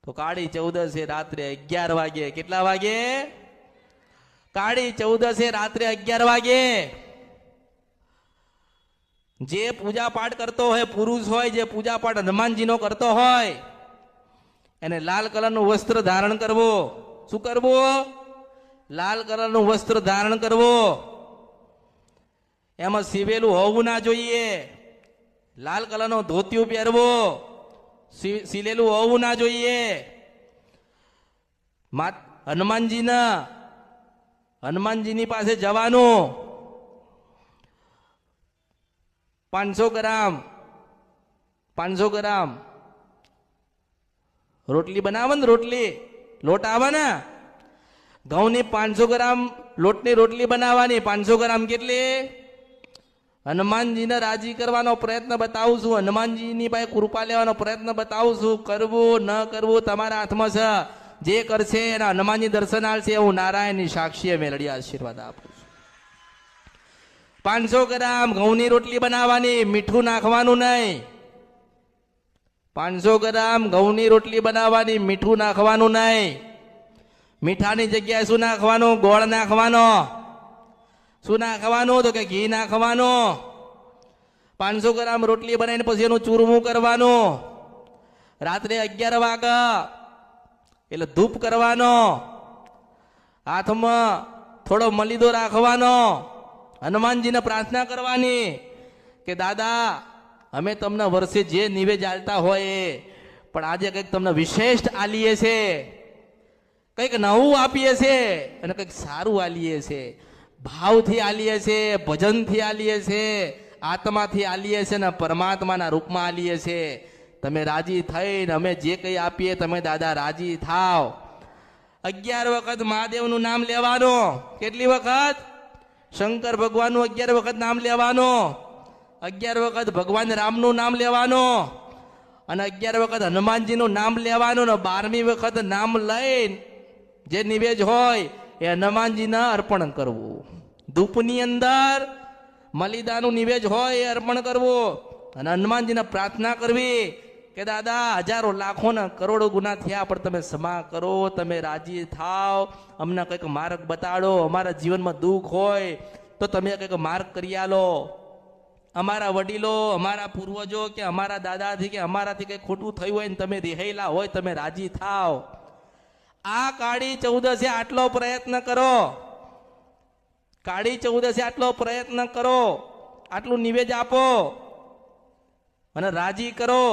તો કાળી ચૌદસે રાત્રે 11 વાગે, કેટલા વાગે? કાળી ચૌદસે રાત્રે 11 વાગે જે પૂજા પાઠ કરતો હોય, પુરુષ હોય, જે પૂજા પાઠ હનુમાનજીનો કરતો હોય, એને લાલ કલરનું વસ્ત્ર ધારણ કરવો. શું કરવું? લાલ કલરનું વસ્ત્ર ધારણ કરવું. એમાં સીવેલું હોવું ના જોઈએ. લાલ કલરનો ધોતિયું પહેરવો, સીલેલું હોવું ના જોઈએ. હનુમાનજીની પાસે જવાનું. 500 ગ્રામ રોટલી બનાવે ને, રોટલી લોટ આવે ને, ઘઉંની 500 ગ્રામ લોટની રોટલી બનાવવાની. 500 ગ્રામ કેટલી? હનુમાનજીને રાજી કરવાનો પ્રયત્ન બતાવું છું, હનુમાનજીની પાસે કૃપા લેવાનો પ્રયત્ન બતાવું છું. કરવું ન કરવું તમારા હાથમાં છે. જે કરશે એના હનુમાનજી દર્શન આવશે. હું નારાયણની સાક્ષીએ મેળડી આશીર્વાદ આપું છું. 500 ગ્રામ ઘઉંની રોટલી બનાવવાની, મીઠું નાખવાનું નહીં. 500 ગ્રામ ઘઉંની રોટલી બનાવવાની, મીઠું નાખવાનું નહીં. મીઠાની જગ્યાએ શું નાખવાનું? ગોળ નાખવાનો. શું નાખવાનું? તો કે ઘી નાખવાનું. 500 ગ્રામ રોટલી બનાવીને પછી એનું ચૂરમું કરવાનું. રાત્રે 11 વાગ્યા એટલે ધૂપ કરવાનો. હાથમાં થોડો મલીદો રાખવાનો. હનુમાનજીને પ્રાર્થના કરવાની કે દાદા, અમે તમને વર્ષે જે નિવેદ આલતા હોય પણ આજે કંઈક તમને વિશેષ આલીએ છે, કંઈક નવું આપીએ છે અને કંઈક સારું આલીએ છે. ભાવથી આલીએ છે, ભજનથી આલીએ છે, આત્માથી આલીએ છે ને પરમાત્માના રૂપમાં આલીએ છે. તમે રાજી થઈને અમે જે કંઈ આપીએ તમે દાદા રાજી થાવ. 11 વખત મહાદેવનું નામ લેવાનું. કેટલી વખત? શંકર ભગવાનનું 11 વખત નામ લેવાનું. 11 વખત ભગવાન રામનું નામ લેવાનું અને 11 વખત હનુમાનજીનું નામ લેવાનું. ને 12મી વખત નામ લઈને જે નિવેદ હોય એ હનુમાનજીને અર્પણ કરવું. ધૂપની અંદર મલિદાનું નિવેદ હોય એ અર્પણ કરવું અને હનુમાનજીને પ્રાર્થના કરવી કે દાદા, હજારો લાખો ને કરોડો ગુના થયા પણ તમે ક્ષમા કરો, તમે રાજી થાવ, અમને કંઈક માર્ગ બતાડો. અમારા જીવનમાં દુઃખ હોય તો તમે કંઈક માર્ગ કરી આલો. અમારા વડીલો, અમારા પૂર્વજો કે અમારા દાદાથી કે અમારાથી કંઈક ખોટું થયું હોય ને તમે રિહાયેલા હોય, તમે રાજી થાવ. આ કાળી ચૌદસે આટલો પ્રયત્ન કરો. કાળી ચૌદસે આટલો પ્રયત્ન કરો, આટલું નિવેદ આપો અને રાજી કરો.